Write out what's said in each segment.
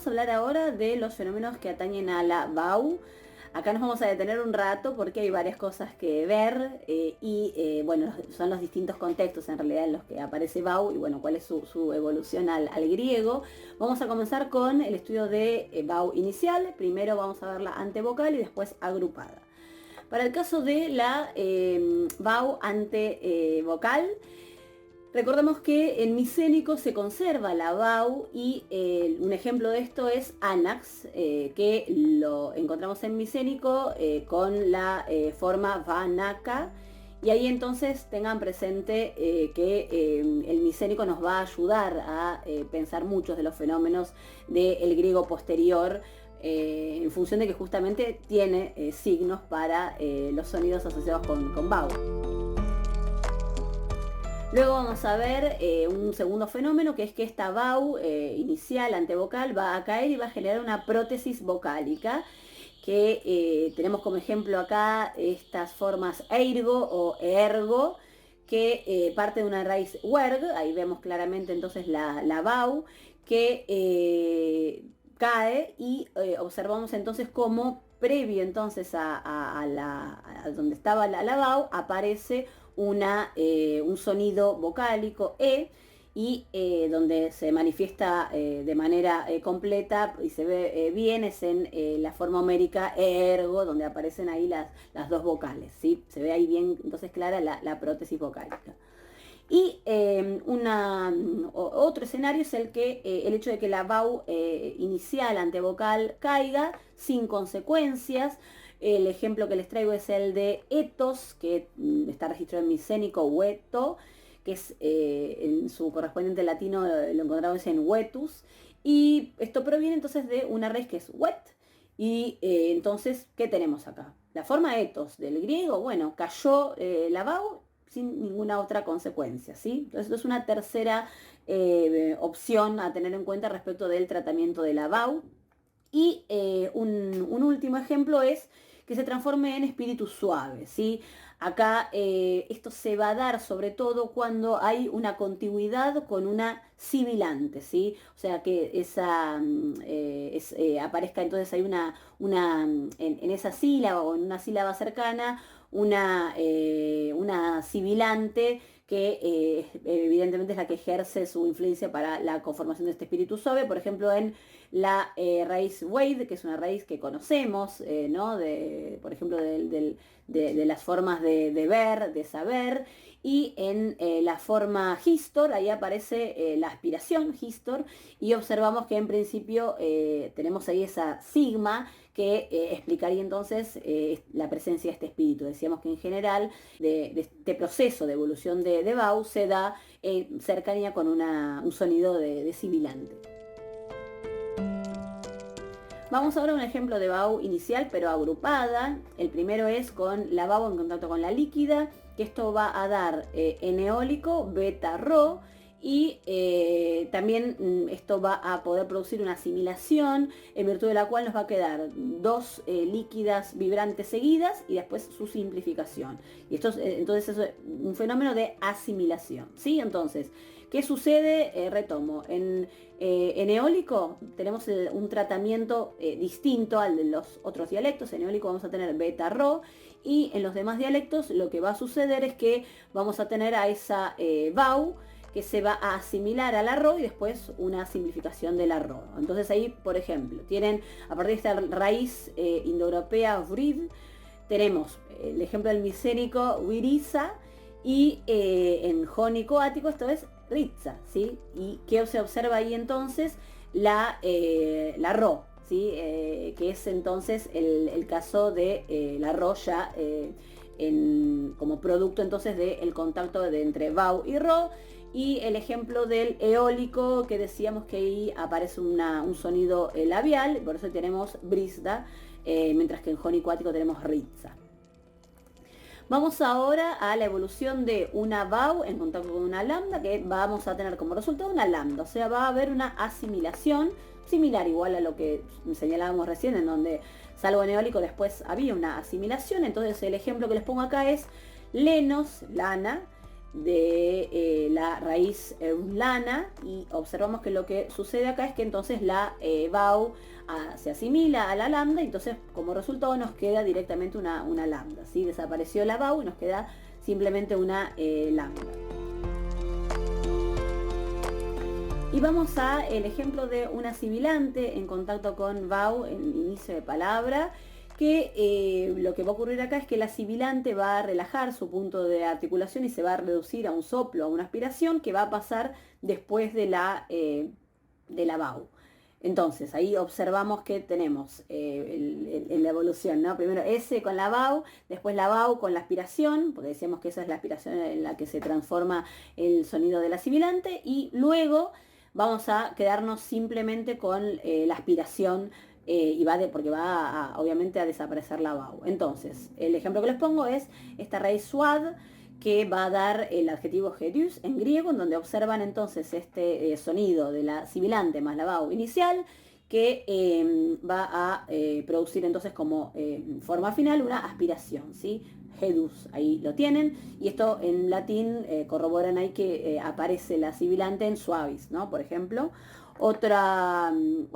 vamos a hablar ahora de los fenómenos que atañen a la BAU. Acá nos vamos a detener un rato porque hay varias cosas que ver bueno, son los distintos contextos en realidad en los que aparece BAU y bueno, cuál es su evolución al griego. Vamos a comenzar con el estudio de BAU inicial. Primero vamos a ver la antevocal y después agrupada. Para el caso de la BAU antevocal, recordemos que en micénico se conserva la BAU y un ejemplo de esto es Anax, que lo encontramos en micénico con la forma Vanaka. Y ahí entonces tengan presente que el micénico nos va a ayudar a pensar muchos de los fenómenos del griego posterior, en función de que justamente tiene signos para los sonidos asociados con BAU. Luego vamos a ver un segundo fenómeno, que es que esta BAU inicial antevocal va a caer y va a generar una prótesis vocálica, que tenemos como ejemplo acá estas formas ergo o ergo, que parte de una raíz werg. Ahí vemos claramente entonces la BAU que cae y observamos entonces cómo previo entonces a donde estaba la BAU aparece un sonido vocálico y donde se manifiesta de manera completa y se ve bien es en la forma homérica ergo, donde aparecen ahí las dos vocales, ¿sí? Se ve ahí bien entonces clara la prótesis vocálica. Y otro escenario es el hecho de que la BAU inicial antevocal caiga sin consecuencias. El ejemplo que les traigo es el de etos, que está registrado en micénico hueto, que es en su correspondiente latino lo encontramos en huetus. Y esto proviene entonces de una raíz que es wet. Y entonces, ¿qué tenemos acá? La forma etos del griego, bueno, cayó la BAU sin ninguna otra consecuencia, ¿sí? Entonces, esto es una tercera opción a tener en cuenta respecto del tratamiento de la BAU. Y un último ejemplo es que se transforme en espíritu suave, ¿sí? Acá esto se va a dar sobre todo cuando hay una contigüidad con una sibilante, ¿sí? O sea que aparezca entonces hay en esa sílaba o en una sílaba cercana una sibilante que evidentemente es la que ejerce su influencia para la conformación de este espíritu suave. Por ejemplo, en la raíz Wade, que es una raíz que conocemos, ¿no? Por ejemplo, de las formas de ver, de saber, y en la forma Histor, ahí aparece la aspiración Histor, y observamos que en principio tenemos ahí esa sigma que explicaría entonces la presencia de este espíritu. Decíamos que en general de este proceso de evolución de BAU se da en cercanía con un sonido de sibilante. Vamos ahora a un ejemplo de BAU inicial pero agrupada. El primero es con la BAU en contacto con la líquida, que esto va a dar en eólico, beta rho, y también esto va a poder producir una asimilación en virtud de la cual nos va a quedar dos líquidas vibrantes seguidas y después su simplificación. Y esto entonces es un fenómeno de asimilación, ¿sí? Entonces, ¿qué sucede? Retomo. En eólico tenemos un tratamiento distinto al de los otros dialectos. En eólico vamos a tener beta rho, y en los demás dialectos lo que va a suceder es que vamos a tener a esa BAU que se va a asimilar a la rho y después una simplificación de la rho. Entonces ahí, por ejemplo, tienen a partir de esta raíz indoeuropea vrid, tenemos el ejemplo del micénico wiriza, y en jónico ático esto es ritza, ¿sí? Y que se observa ahí entonces la rho, ¿sí? Que es entonces el caso de la rho ya como producto entonces del contacto entre BAU y rho. Y el ejemplo del eólico, que decíamos que ahí aparece un sonido labial, por eso tenemos brisda, mientras que en jónico ático tenemos ritza. Vamos ahora a la evolución de una BAU en contacto con una lambda, que vamos a tener como resultado una lambda, o sea, va a haber una asimilación similar igual a lo que señalábamos recién, en donde salvo en eólico después había una asimilación. Entonces el ejemplo que les pongo acá es lenos, lana, de la raíz eulana, y observamos que lo que sucede acá es que entonces la vau se asimila a la lambda, y entonces como resultado nos queda directamente una lambda, ¿sí? Desapareció la vau y nos queda simplemente una lambda. Y vamos a el ejemplo de una sibilante en contacto con vau en inicio de palabra, que lo que va a ocurrir acá es que la sibilante va a relajar su punto de articulación y se va a reducir a un soplo, a una aspiración, que va a pasar después de la vau. Entonces, ahí observamos que tenemos la evolución, ¿no? Primero S con la vau, después la vau con la aspiración, porque decíamos que esa es la aspiración en la que se transforma el sonido de la sibilante, y luego vamos a quedarnos simplemente con la aspiración, y porque obviamente a desaparecer la vau. Entonces, el ejemplo que les pongo es esta raíz suad, que va a dar el adjetivo gerus en griego, en donde observan entonces este sonido de la sibilante más la vau inicial, que va a producir entonces como forma final una aspiración, ¿sí? Hedus, ahí lo tienen, y esto en latín corroboran ahí que aparece la sibilante en suavis, ¿no? Por ejemplo. Otro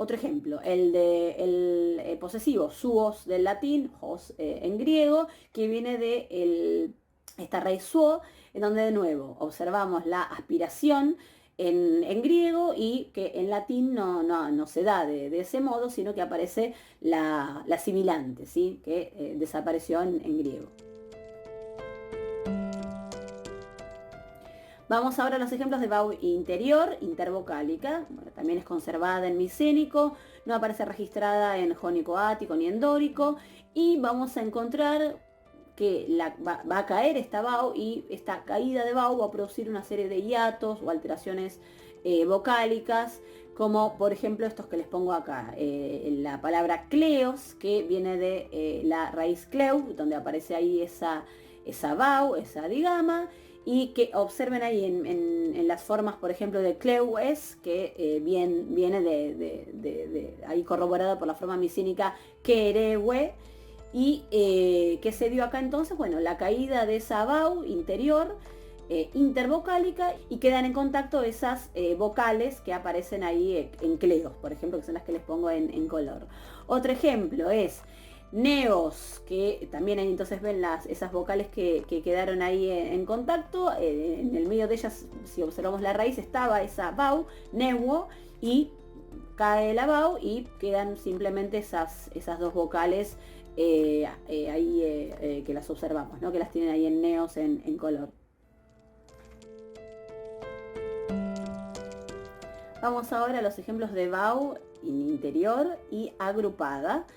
ejemplo, el posesivo suos del latín, hos en griego, que viene de esta raíz suo, en donde de nuevo observamos la aspiración en griego, y que en latín no se da de ese modo, sino que aparece la sibilante, ¿sí? Que desapareció en griego. Vamos ahora a los ejemplos de vau interior, intervocálica. Bueno, también es conservada en micénico, no aparece registrada en jónico ático ni en dórico, y vamos a encontrar que va a caer esta vau, y esta caída de vau va a producir una serie de hiatos o alteraciones vocálicas, como por ejemplo estos que les pongo acá. La palabra cleos, que viene de la raíz cleu, donde aparece ahí esa vau, esa digama, y que observen ahí en las formas, por ejemplo, de cleues, que viene ahí corroborado por la forma micénica querewe, y que se dio acá entonces, bueno, la caída de esa vau interior intervocálica, y quedan en contacto esas vocales que aparecen ahí en cleos, por ejemplo, que son las que les pongo en color. Otro ejemplo es neos, que también ahí entonces ven esas vocales que quedaron ahí en contacto. En el medio de ellas, si observamos la raíz, estaba esa vau, neuo, y cae la vau y quedan simplemente esas dos vocales ahí que las observamos, ¿no? Que las tienen ahí en neos en color. Vamos ahora a los ejemplos de vau interior y agrupada.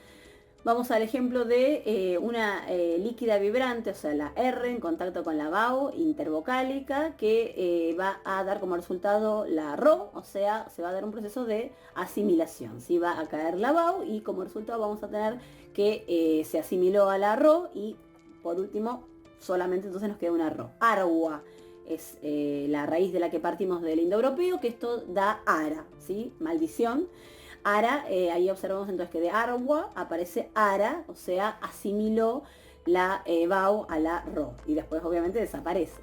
Vamos al ejemplo de una líquida vibrante, o sea, la R en contacto con la vau intervocálica, que va a dar como resultado la ro, o sea, se va a dar un proceso de asimilación. ¿Sí? Va a caer la vau y como resultado vamos a tener que se asimiló a la ro, y por último solamente entonces nos queda una ro. Arwa es la raíz de la que partimos del indoeuropeo, que esto da ara, ¿sí? Maldición. Ara, ahí observamos entonces que de arwa aparece ara, o sea, asimiló la vau a la ro, y después obviamente desaparece.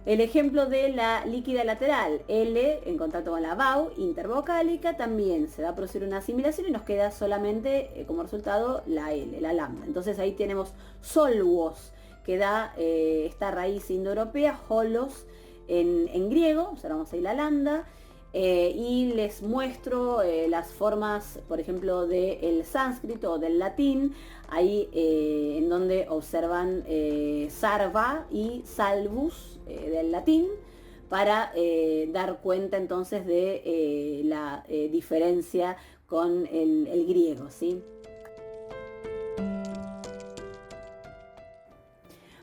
El ejemplo de la líquida lateral, L en contacto con la vau intervocálica, también se va a producir una asimilación y nos queda solamente como resultado la L, la lambda. Entonces ahí tenemos solvos, que da esta raíz indoeuropea, holos en griego, observamos ahí la lambda. Y les muestro las formas, por ejemplo, del sánscrito o del latín, ahí en donde observan sarva y salvus del latín, para dar cuenta entonces de la diferencia con el griego, ¿sí?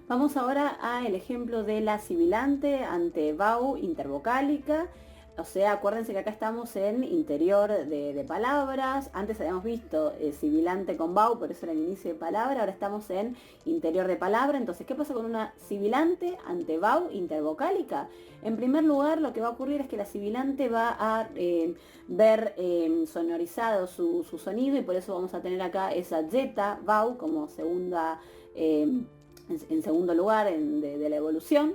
Vamos ahora al ejemplo de la sibilante ante vau intervocálica. O sea, acuérdense que acá estamos en interior de palabras. Antes habíamos visto sibilante con vau, por eso era el inicio de palabra. Ahora estamos en interior de palabra. Entonces, ¿qué pasa con una sibilante ante vau intervocálica? En primer lugar, lo que va a ocurrir es que la sibilante va a ver sonorizado su sonido, y por eso vamos a tener acá esa zeta vau como segunda, en segundo lugar de la evolución.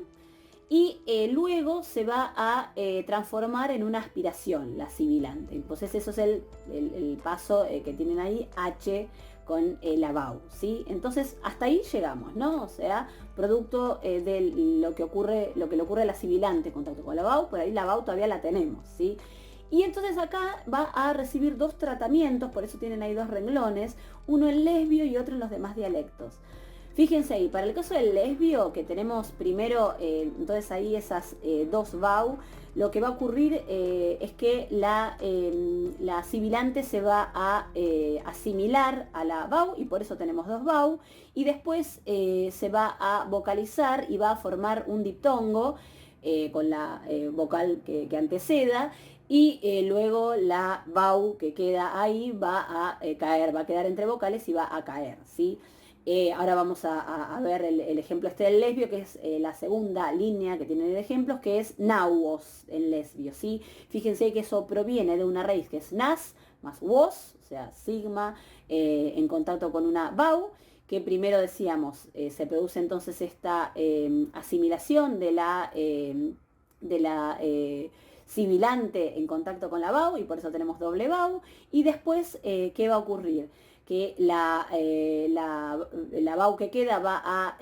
y luego se va a transformar en una aspiración, la sibilante. Entonces eso es el paso que tienen ahí, H con la BAU, ¿sí? Entonces hasta ahí llegamos, ¿no? O sea, producto de lo que le ocurre a la sibilante en contacto con la BAU, por ahí la BAU todavía la tenemos, ¿sí? Y entonces acá va a recibir dos tratamientos, por eso tienen ahí dos renglones, uno en lesbio y otro en los demás dialectos. Fíjense ahí, para el caso del lesbio, que tenemos primero, entonces ahí esas dos BAU, lo que va a ocurrir es que la sibilante se va a asimilar a la BAU, y por eso tenemos dos BAU, y después se va a vocalizar y va a formar un diptongo con la vocal que anteceda, y luego la BAU que queda ahí va a caer, va a quedar entre vocales y va a caer, ¿sí? Ahora vamos a ver el ejemplo este del lesbio, que es la segunda línea que tiene de ejemplos, que es nauos en lesbio, ¿sí? Fíjense que eso proviene de una raíz que es nas más wos, o sea, sigma, en contacto con una bau, que primero decíamos, se produce entonces esta asimilación de la sibilante en contacto con la bau, y por eso tenemos doble bau, y después, ¿qué va a ocurrir? Que la BAU que queda va a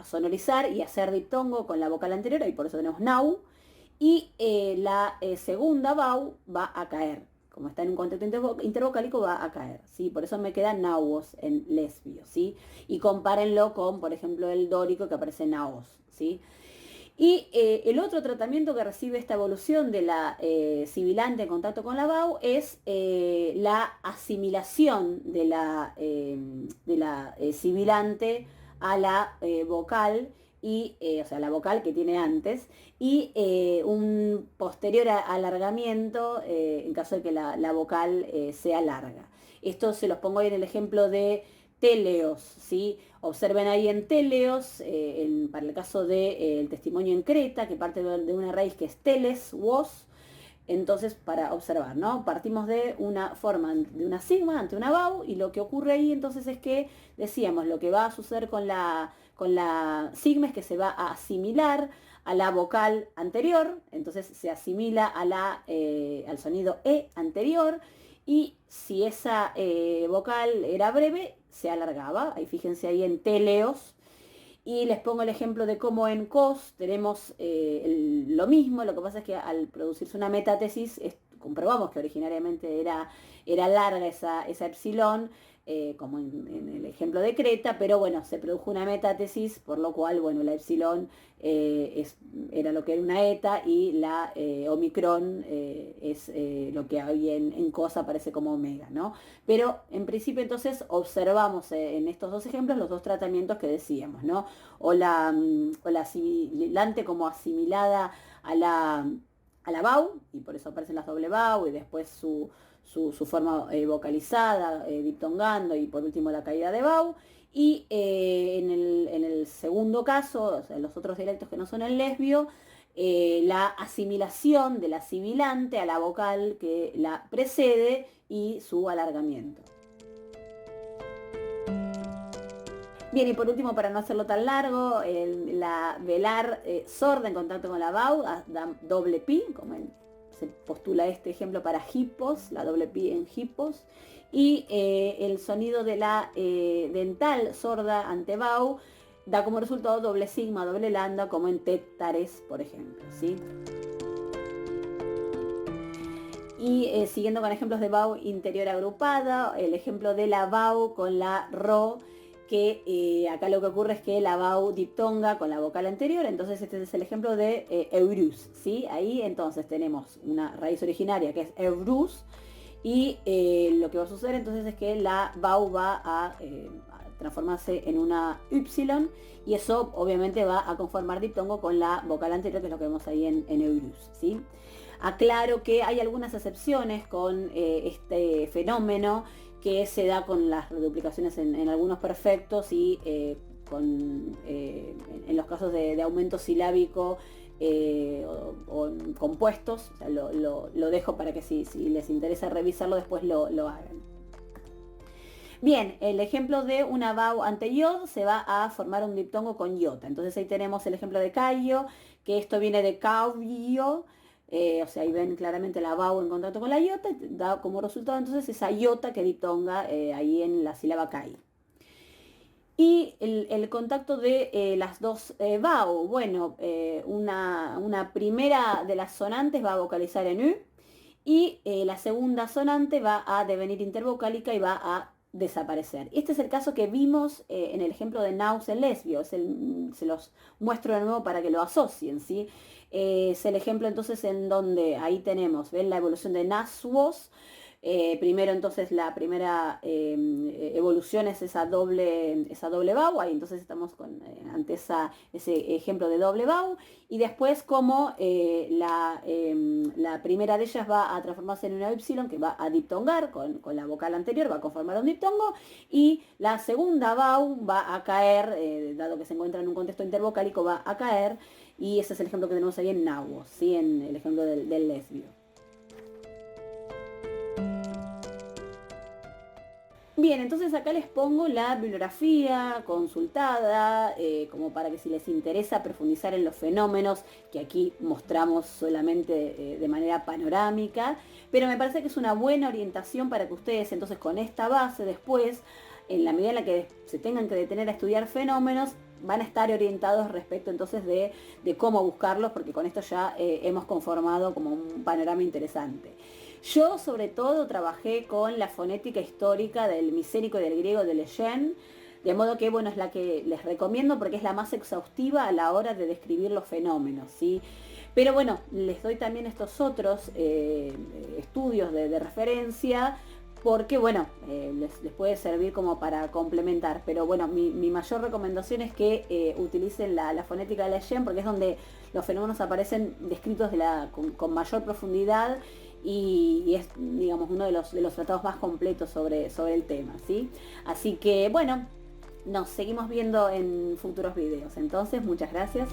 sonorizar y hacer diptongo con la vocal anterior, y por eso tenemos nau, y la segunda BAU va a caer. Como está en un contexto intervocálico, va a caer, ¿sí? Por eso me queda nauos en lesbio, ¿sí? Y compárenlo con, por ejemplo, el dórico, que aparece naos, ¿sí? Y el otro tratamiento que recibe esta evolución de la sibilante en contacto con la BAU es la asimilación de la sibilante a la vocal, y, o sea, la vocal que tiene antes, y un posterior alargamiento en caso de que la vocal sea larga. Esto se los pongo ahí en el ejemplo de téleos, ¿sí? Observen ahí en téleos, para el caso del testimonio en Creta, que parte de una raíz que es teles, vos. Entonces, para observar, ¿no? Partimos de una forma, de una sigma ante una bau, y lo que ocurre ahí entonces es que, decíamos, lo que va a suceder con la sigma es que se va a asimilar a la vocal anterior, entonces se asimila al sonido E anterior, y si esa vocal era breve, se alargaba. Ahí fíjense ahí en teleos. Y les pongo el ejemplo de cómo en COS tenemos lo mismo. Lo que pasa es que al producirse una metátesis, comprobamos que originariamente era larga esa epsilon, como en el ejemplo de Creta, pero bueno, se produjo una metátesis, por lo cual, bueno, la epsilon era lo que era una eta, y la omicron es lo que hay en COS, aparece como omega, ¿no? Pero en principio entonces observamos en estos dos ejemplos los dos tratamientos que decíamos, ¿no? O la sibilante como asimilada a la BAU, y por eso aparecen las doble BAU, y después su forma vocalizada, diptongando, y por último la caída de BAU. Y en el segundo caso, o sea, en los otros dialectos que no son el lesbio, la asimilación de la sibilante a la vocal que la precede y su alargamiento. Bien, y por último, para no hacerlo tan largo, la velar sorda en contacto con la BAU da doble pi, como se postula este ejemplo para hipos, la doble pi en hipos, y el sonido de la dental sorda ante BAU da como resultado doble sigma, doble lambda, como en tétares, por ejemplo, ¿sí? Y siguiendo con ejemplos de BAU interior agrupada, el ejemplo de la BAU con la RO, que acá lo que ocurre es que la BAU diptonga con la vocal anterior, entonces este es el ejemplo de eurus, ¿sí? Ahí entonces tenemos una raíz originaria que es eurus, y lo que va a suceder entonces es que la BAU va a transformarse en una y, y eso obviamente va a conformar diptongo con la vocal anterior, que es lo que vemos ahí en eurus, ¿sí? Aclaro que hay algunas excepciones con este fenómeno, que se da con las reduplicaciones en algunos perfectos, y en los casos de aumento silábico o en compuestos. O sea, lo dejo para que si les interesa revisarlo después lo hagan. Bien, el ejemplo de una vau ante yod se va a formar un diptongo con iota. Entonces ahí tenemos el ejemplo de cayo, que esto viene de caubio, o sea, ahí ven claramente la vau en contacto con la iota, y da como resultado entonces esa iota que diptonga ahí en la sílaba kai. Y el contacto de las dos vau, bueno, una primera de las sonantes va a vocalizar en u y la segunda sonante va a devenir intervocálica y va a desaparecer. Este es el caso que vimos en el ejemplo de naus en lesbio, se los muestro de nuevo para que lo asocien, ¿sí? Es el ejemplo entonces en donde ahí tenemos, ven la evolución de nasuos. Primero entonces la primera evolución es esa doble vau, ahí entonces estamos ante ese ejemplo de doble vau, y después como la primera de ellas va a transformarse en una epsilon que va a diptongar con la vocal anterior, va a conformar un diptongo, y la segunda vau va a caer, dado que se encuentra en un contexto intervocálico, va a caer, y ese es el ejemplo que tenemos ahí en nahuos, ¿sí? En el ejemplo del lesbio. Bien, entonces acá les pongo la bibliografía consultada, como para que si les interesa profundizar en los fenómenos que aquí mostramos solamente de manera panorámica, pero me parece que es una buena orientación para que ustedes entonces con esta base después, en la medida en la que se tengan que detener a estudiar fenómenos, van a estar orientados respecto entonces de cómo buscarlos, porque con esto ya hemos conformado como un panorama interesante. Yo sobre todo trabajé con la fonética histórica del micénico y del griego de Leyen, de modo que bueno, es la que les recomiendo porque es la más exhaustiva a la hora de describir los fenómenos, ¿sí? Pero bueno, les doy también estos otros estudios de referencia porque bueno, les puede servir como para complementar. Pero bueno, mi mayor recomendación es que utilicen la fonética de Leyen porque es donde los fenómenos aparecen descritos con mayor profundidad y es, digamos, uno de los tratados más completos sobre el tema, ¿sí? Así que, bueno, nos seguimos viendo en futuros videos. Entonces, muchas gracias.